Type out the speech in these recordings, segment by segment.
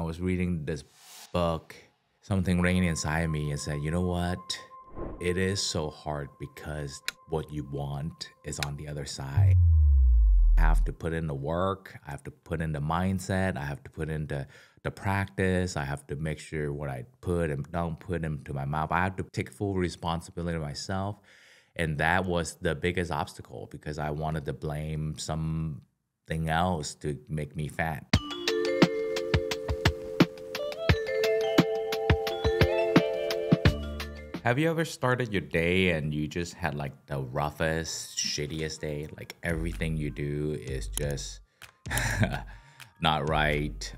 I was reading this book, something rang inside me and said, you know what? It is so hard because what you want is on the other side. I have to put in the work, I have to put in the mindset, I have to put in the practice, I have to make sure what I put and don't put into my mouth. I have to take full responsibility myself. And that was the biggest obstacle because I wanted to blame something else to make me fat. Have you ever started your day and you just had like the roughest, shittiest day? Like everything you do is just not right.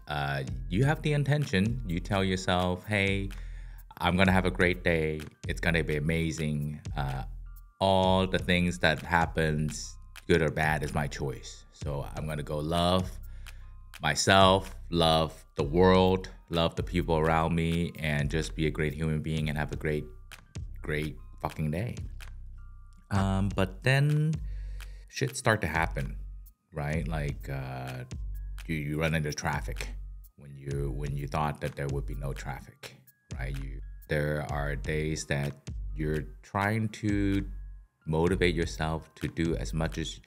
You have the intention. You tell yourself, hey, I'm gonna have a great day. It's gonna be amazing. All the things that happens, good or bad, is my choice. So I'm gonna go love myself, love the world, love the people around me, and just be a great human being and have a great fucking day. But then shit start to happen, right? Like you run into traffic when you thought that there would be no traffic, right? There are days that you're trying to motivate yourself to do as much as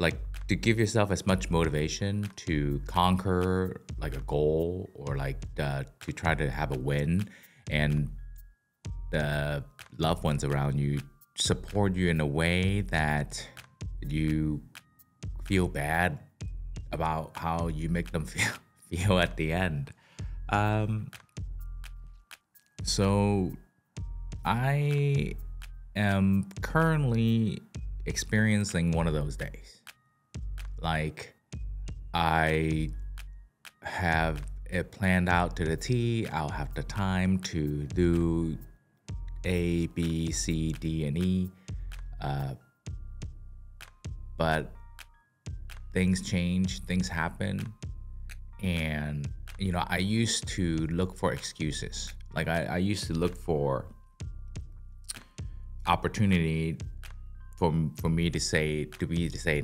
like to give yourself as much motivation to conquer like a goal or like to try to have a win, and the loved ones around you support you in a way that you feel bad about how you make them feel at the end. So I am currently experiencing one of those days. Like I have it planned out to the T. I'll have the time to do A, B, C, D, and E. But things change, things happen. And, you know, I used to look for excuses. Like I used to look for opportunity for me to say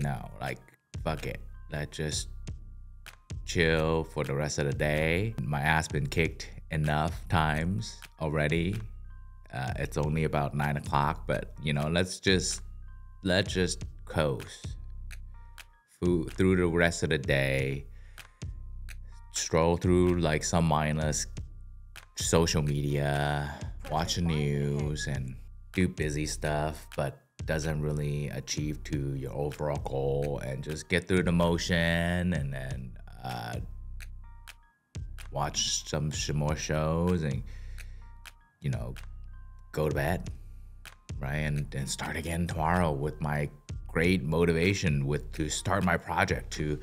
no. Like, fuck it. Let's just chill for the rest of the day. My ass been kicked enough times already. It's only about 9 o'clock, but you know, let's just coast through the rest of the day. Stroll through like some mindless social media, watch the news, and do busy stuff, but doesn't really achieve to your overall goal, and just get through the motion, and then watch some more shows, and you know, go to bed, right? And start again tomorrow with my great motivation to start my project, to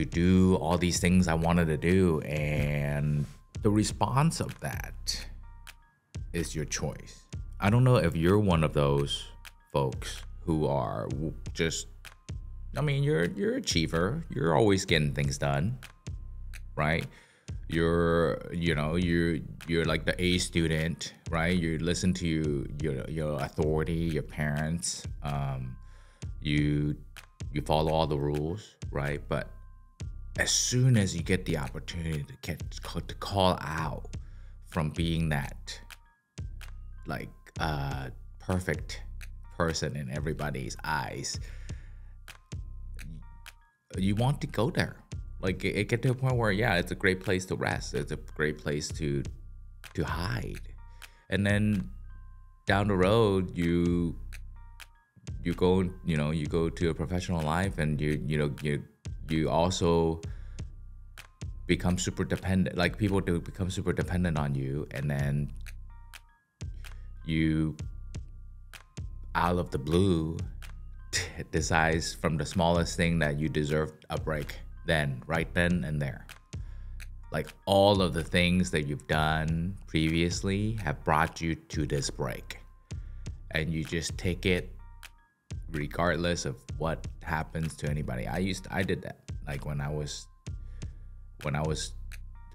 do all these things I wanted to do. And the response of that is your choice. I don't know if you're one of those folks who are just, I mean, you're an achiever. You're always getting things done, right? You're like the A student, right? You listen to your authority, your parents. You follow all the rules, right? But as soon as you get the opportunity to call out from being that like perfect person in everybody's eyes, you want to go there. Like it get to a point where, yeah, it's a great place to rest. It's a great place to hide. And then down the road, you go to a professional life, and you also become super dependent. Like people do become super dependent on you, and then you, out of the blue, decides from the smallest thing that you deserve a break. Right then and there. Like all of the things that you've done previously have brought you to this break. And you just take it regardless of what happens to anybody. I did that. Like when I was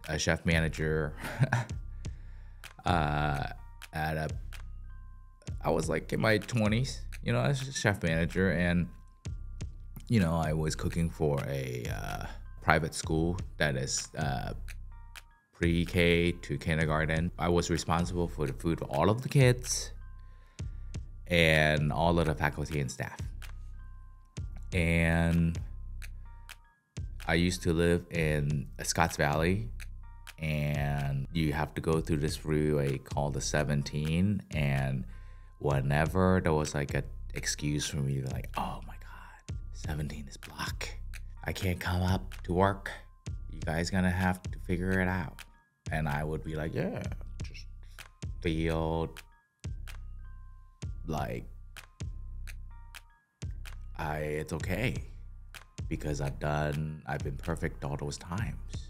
a chef manager I was like in my 20s, you know, as a chef manager, and you know, I was cooking for a private school that is pre-K to kindergarten. I was responsible for the food for all of the kids and all of the faculty and staff. And I used to live in Scotts Valley, and you have to go through this freeway called the 17. And whenever there was like an excuse for me, like, oh my God, 17 is blocked. I can't come up to work. You guys gonna have to figure it out. And I would be like, yeah, just feel like it's okay because I've been perfect all those times.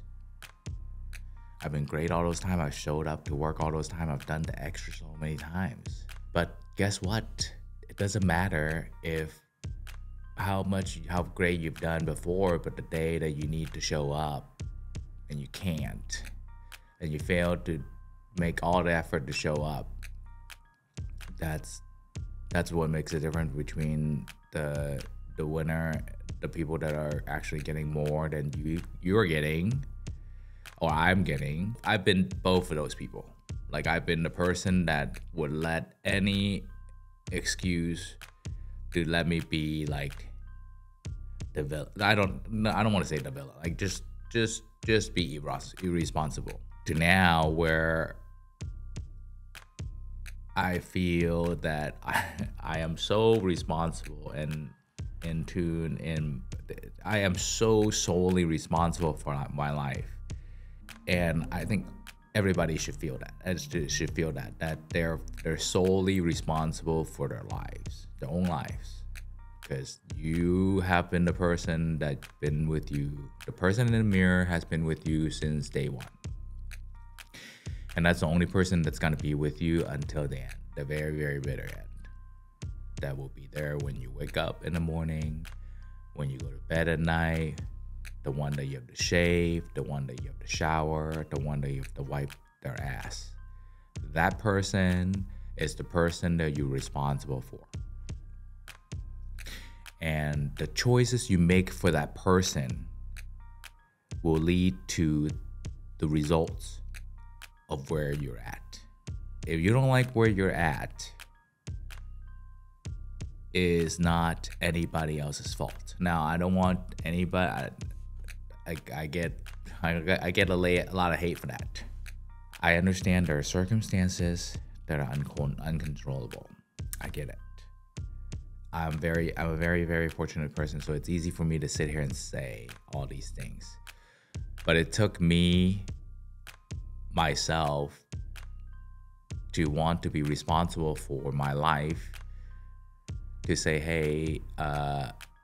I've been great all those times. I've showed up to work all those times. I've done the extra so many times. But guess what? It doesn't matter if how great you've done before, but the day that you need to show up and you can't, and you fail to make all the effort to show up, that's what makes the difference between the winner, the people that are actually getting more than you're getting, or I'm getting. I've been both of those people. Like, I've been the person that would let any excuse to let me be like the villain. I don't want to say the villain. Like, just be irresponsible. To now where I feel that I am so responsible and in tune, and I am so solely responsible for my life. And I think everybody should feel that. That they're solely responsible for their lives, their own lives. Because you have been the person that's been with you. The person in the mirror has been with you since day one. And that's the only person that's gonna be with you until the end, the very, very bitter end. That will be there when you wake up in the morning, when you go to bed at night, the one that you have to shave, the one that you have to shower, the one that you have to wipe their ass. That person is the person that you're responsible for. And the choices you make for that person will lead to the results of where you're at. If you don't like where you're at, is not anybody else's fault. Now, I don't want anybody. I get a lot of hate for that. I understand there are circumstances that are uncontrollable. I get it. I'm a very, very fortunate person, so it's easy for me to sit here and say all these things. But it took me, myself, to want to be responsible for my life, to say, hey,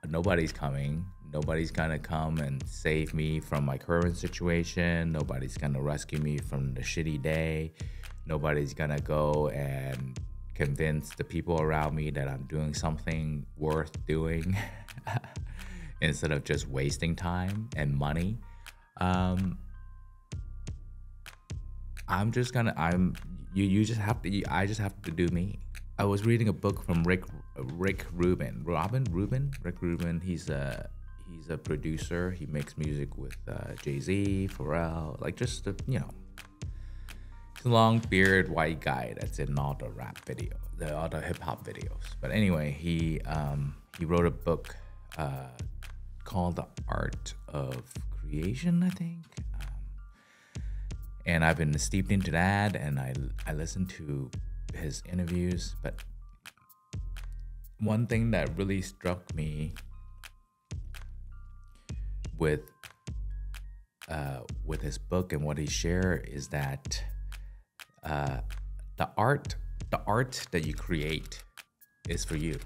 nobody's coming. Nobody's gonna come and save me from my current situation. Nobody's gonna rescue me from the shitty day. Nobody's gonna go and convince the people around me that I'm doing something worth doing instead of just wasting time and money. I just have to do me. I was reading a book from Rick Rubin. Rick Rubin. He's a producer. He makes music with Jay-Z, Pharrell, like just he's a long beard white guy that's in all the rap videos, all the hip hop videos. But anyway, he wrote a book called The Art of Creation, I think. And I've been steeped into that, and I listened to his interviews. But one thing that really struck me with his book and what he shared is that the art that you create is for you.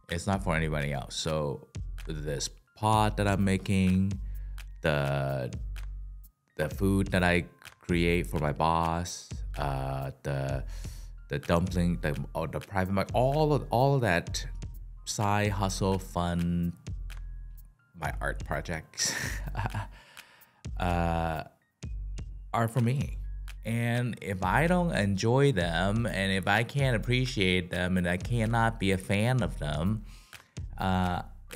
It's not for anybody else. So this pot that I'm making, the food that I create for my boss, the dumpling, the private mic, all of that side hustle, fun, my art projects are for me. And if I don't enjoy them, and if I can't appreciate them, and I cannot be a fan of them,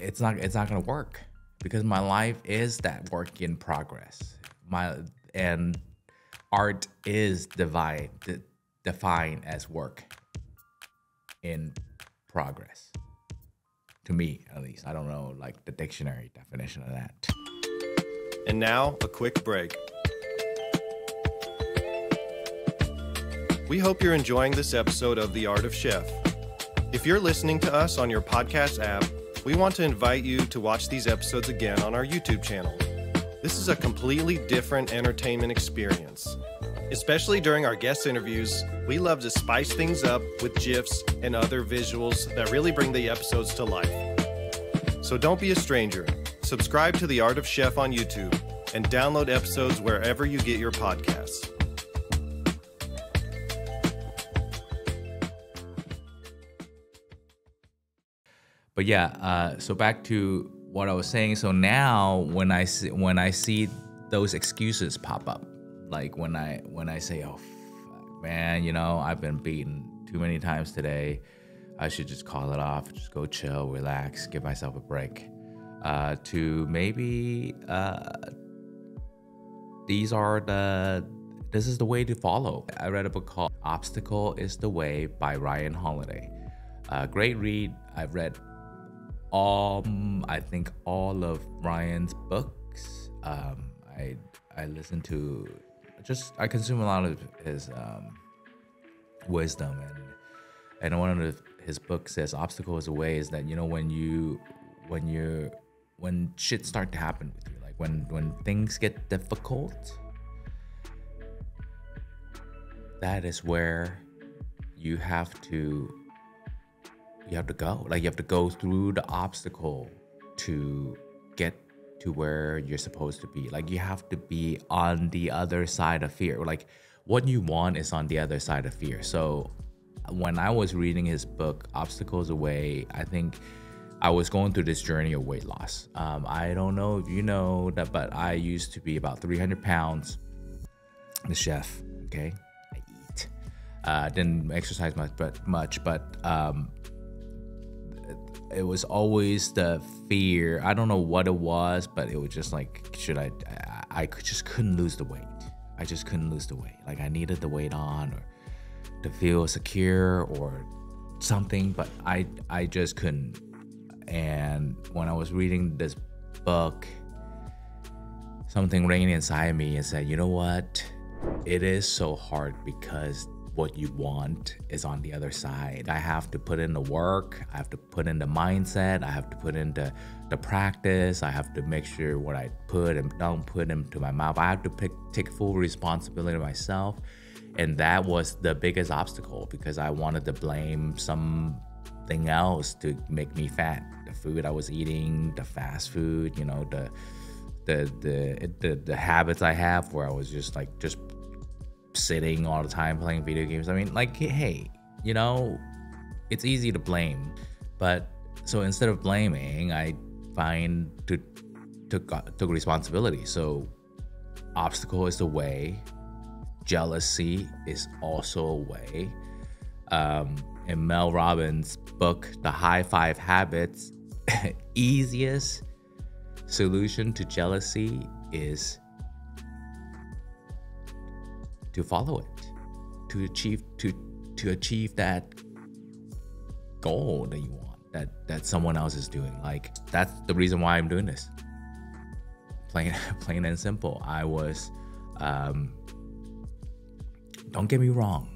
it's not gonna work, because my life is that work in progress. and art is defined as work in progress. To me, at least. I don't know, like the dictionary definition of that. And now, a quick break. We hope you're enjoying this episode of The Art of Chef. If you're listening to us on your podcast app, we want to invite you to watch these episodes again on our YouTube channel. This is a completely different entertainment experience. Especially during our guest interviews, we love to spice things up with GIFs and other visuals that really bring the episodes to life. So don't be a stranger. Subscribe to The Art of Chef on YouTube and download episodes wherever you get your podcasts. But yeah, so back to what I was saying. So now when I see those excuses pop up, like when I say, oh man, you know, I've been beaten too many times today, I should just call it off, just go chill, relax, give myself a break. To maybe this is the way to follow. I read a book called Obstacle is the Way by Ryan Holiday. Great read. I've read I think all of Ryan's books. I listen to, I consume a lot of his wisdom, and one of his books says obstacle is a way, is that, you know, when shit start to happen with you, like when things get difficult, that is where you have to go. Like, you have to go through the obstacle to get to where you're supposed to be. Like, you have to be on the other side of fear. Like, what you want is on the other side of fear. So when I was reading his book, Obstacles Away, I think I was going through this journey of weight loss. I don't know if you know that, but I used to be about 300 pounds. The chef, okay? I eat. Didn't exercise much, but it was always the fear. I don't know what it was, but it was just like, I just couldn't lose the weight. I just couldn't lose the weight. Like, I needed the weight on, or to feel secure or something, but I just couldn't. And when I was reading this book, something rang inside me and said, you know what? It is so hard because what you want is on the other side. I have to put in the work, I have to put in the mindset, I have to put in the practice, I have to make sure what I put and don't put into my mouth. I have to take full responsibility myself. And that was the biggest obstacle, because I wanted to blame something else to make me fat. The food I was eating, the fast food, you know, the habits I have, where I was just sitting all the time playing video games. I mean, like, hey, you know, it's easy to blame, but so instead of blaming, I took responsibility. So obstacle is the way, jealousy is also a way. In Mel Robbins' book, The High 5 Habits, easiest solution to jealousy is to follow it, to achieve that goal that you want, that someone else is doing. Like, that's the reason why I'm doing this. Plain and simple. I was, don't get me wrong,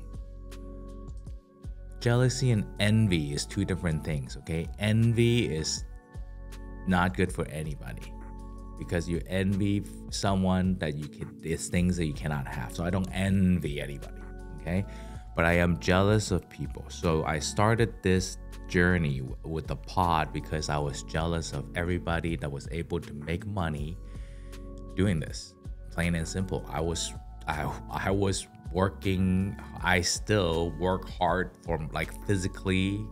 jealousy and envy is two different things, okay? Envy is not good for anybody, because you envy someone that there's things that you cannot have. So I don't envy anybody, okay? But I am jealous of people. So I started this journey with the pod because I was jealous of everybody that was able to make money doing this. Plain and simple. I was working, I still work hard for, like, physically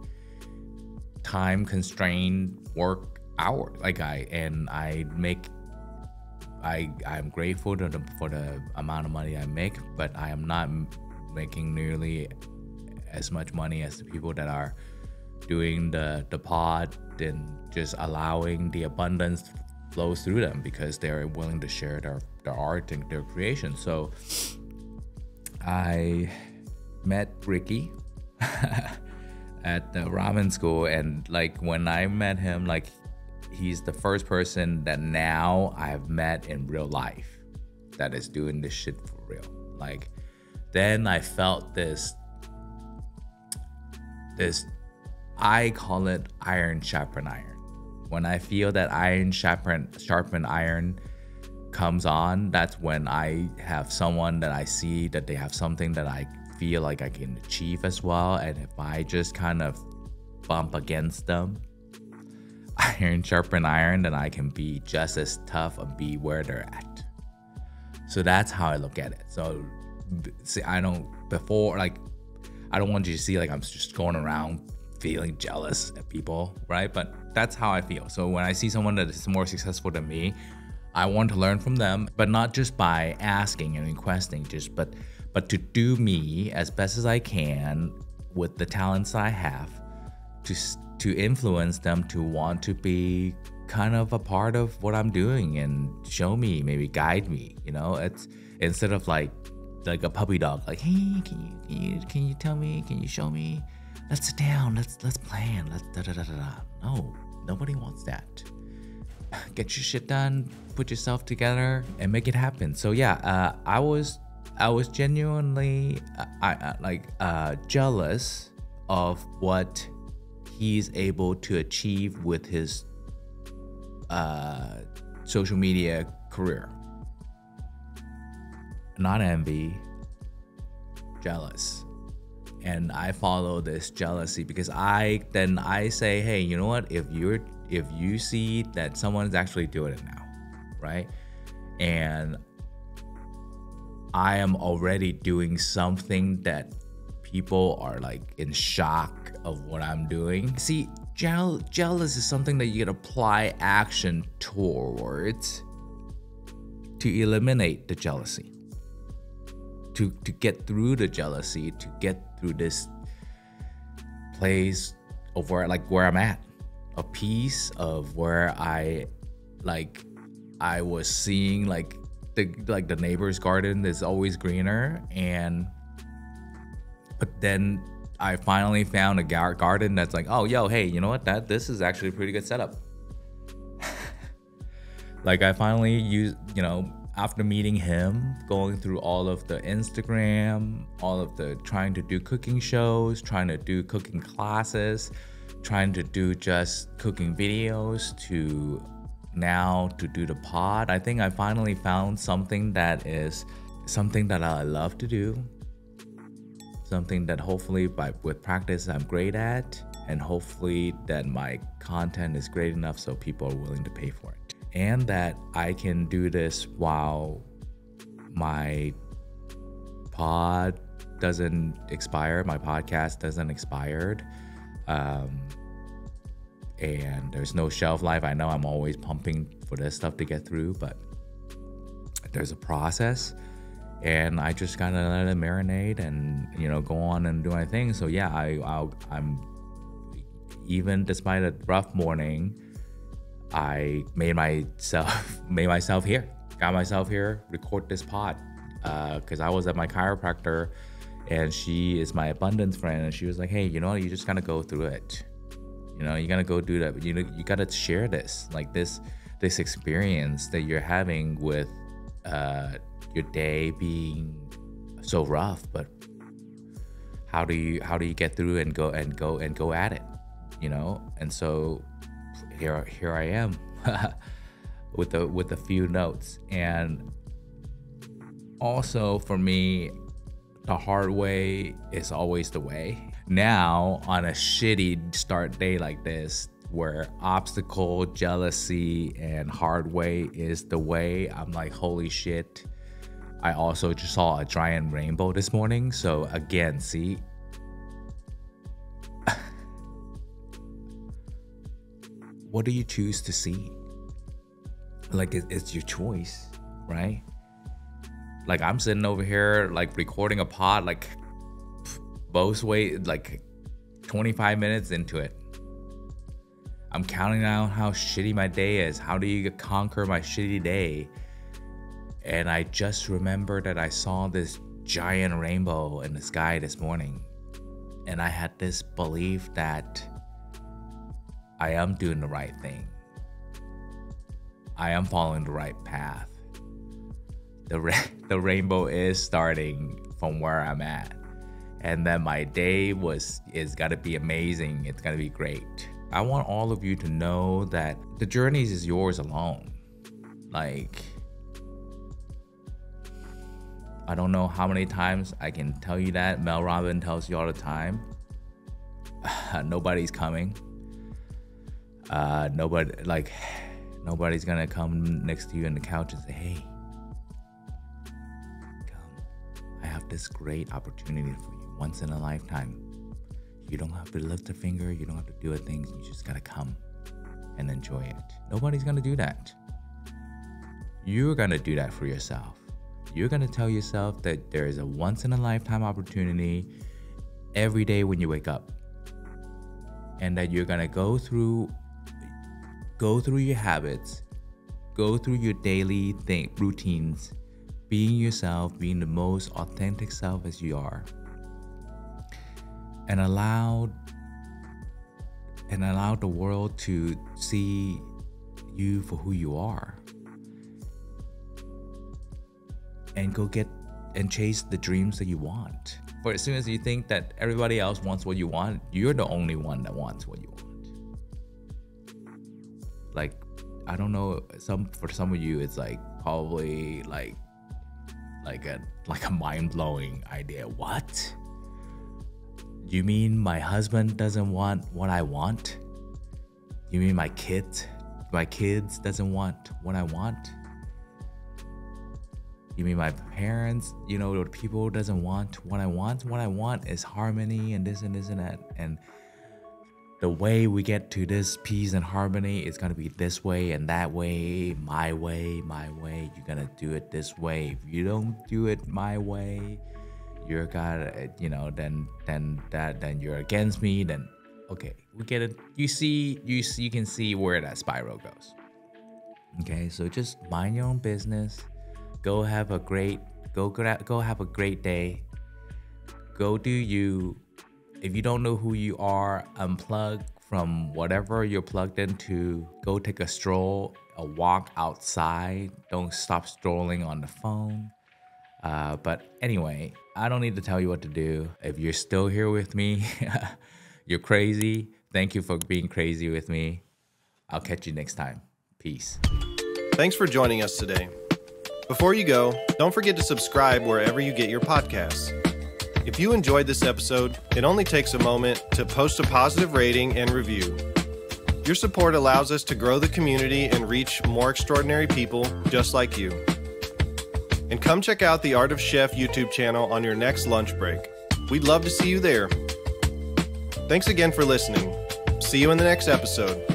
time constrained work hours. Like, I'm grateful for the amount of money I make, but I am not making nearly as much money as the people that are doing the pod and just allowing the abundance flows through them, because they're willing to share their art and their creation. So I met Ricky at the ramen school, and like when I met him, like he's the first person that now I've met in real life that is doing this shit for real. Like then I felt this I call it iron sharpen iron. When I feel that iron sharpen iron comes on, that's when I have someone that I see that they have something that I feel like I can achieve as well. And if I just kind of bump against them, iron sharpen iron, then I can be just as tough and be where they're at. So that's how I look at it. So see, I don't want you to see like I'm just going around feeling jealous at people, right? But that's how I feel. So when I see someone that is more successful than me, I want to learn from them, but not just by asking and requesting, but to do me as best as I can with the talents I have to influence them to want to be kind of a part of what I'm doing and show me, maybe guide me, you know? It's instead of like a puppy dog, like, hey, can you tell me, can you show me? Let's sit down, let's plan, let's da-da-da-da-da. No, nobody wants that. Get your shit done, put yourself together, and make it happen. So yeah, I was genuinely jealous of what he's able to achieve with his social media career. Not envy, jealous. And I follow this jealousy because I say, hey, you know what? If you see that someone's actually doing it now, right? And I am already doing something that people are like in shock of what I'm doing. See, jealous is something that you can apply action towards to eliminate the jealousy. To get through the jealousy, to get through this place of where I'm at, a piece of where I was seeing like the neighbor's garden is always greener, but then I finally found a garden that's like, oh yo, hey, you know what, this is actually a pretty good setup. Like I finally used, you know, after meeting him, going through all of the Instagram, all of the trying to do cooking shows, trying to do cooking classes, trying to do just cooking videos, to now to do the pod, I think I finally found something that I love to do, something that hopefully with practice I'm great at, and hopefully that my content is great enough so people are willing to pay for it. And that I can do this while my pod doesn't expire, my podcast doesn't expire, and there's no shelf life. I know I'm always pumping for this stuff to get through, but there's a process, and I just gotta let it marinate and, you know, go on and do my thing. So yeah, I'm even despite a rough morning, I made myself here, got myself here, record this pod, because I was at my chiropractor, and she is my abundance friend, and she was like, hey, you know what, you just gotta go through it, you know, you gotta go do that, you know, you gotta share this, like this experience that you're having with your day being so rough, but how do you get through and go at it, you know? And so here I am with a few notes. And also for me, the hard way is always the way. Now on a shitty start day like this, where obstacle, jealousy, and hard way is the way, I'm like, holy shit. I also just saw a giant rainbow this morning. So again, see, what do you choose to see? Like, it's your choice, right? Like, I'm sitting over here, like, recording a pod, like, both ways, like, 25 minutes into it. I'm counting out how shitty my day is. How do you conquer my shitty day? And I just remember that I saw this giant rainbow in the sky this morning. And I had this belief that I am doing the right thing. I am following the right path. The rainbow is starting from where I'm at. And then my day is gotta be amazing. It's gonna be great. I want all of you to know that the journey is yours alone. Like, I don't know how many times I can tell you that. Mel Robbins tells you all the time. Nobody's coming. Nobody's gonna come next to you on the couch and say, hey, come. I have this great opportunity for you, once in a lifetime. You don't have to lift a finger, you don't have to do a thing, you just gotta come and enjoy it. Nobody's gonna do that. You're gonna do that for yourself. You're gonna tell yourself that there is a once in a lifetime opportunity every day when you wake up. And that you're gonna go through your habits, go through your daily routines, being yourself, being the most authentic self as you are. And allow the world to see you for who you are. And go get and chase the dreams that you want. For as soon as you think that everybody else wants what you want, you're the only one that wants what you want. Like, I don't know, for some of you, it's like probably like a mind-blowing idea. What? You mean my husband doesn't want what I want? You mean my kids doesn't want what I want? You mean my parents, the people doesn't want what I want? What I want is harmony and this and this and that. And the way we get to this peace and harmony is gonna be this way and that way, my way. You're gonna do it this way. If you don't do it my way, you're gonna, then you're against me. Then, okay, we get it. You can see where that spiral goes. Okay, so just mind your own business. Go have a great day. Go do you. If you don't know who you are, unplug from whatever you're plugged into. Go take a stroll, a walk outside. Don't stop strolling on the phone. But anyway, I don't need to tell you what to do. If you're still here with me, you're crazy. Thank you for being crazy with me. I'll catch you next time. Peace. Thanks for joining us today. Before you go, don't forget to subscribe wherever you get your podcasts. If you enjoyed this episode, it only takes a moment to post a positive rating and review. Your support allows us to grow the community and reach more extraordinary people just like you. And come check out the Art of Chef YouTube channel on your next lunch break. We'd love to see you there. Thanks again for listening. See you in the next episode.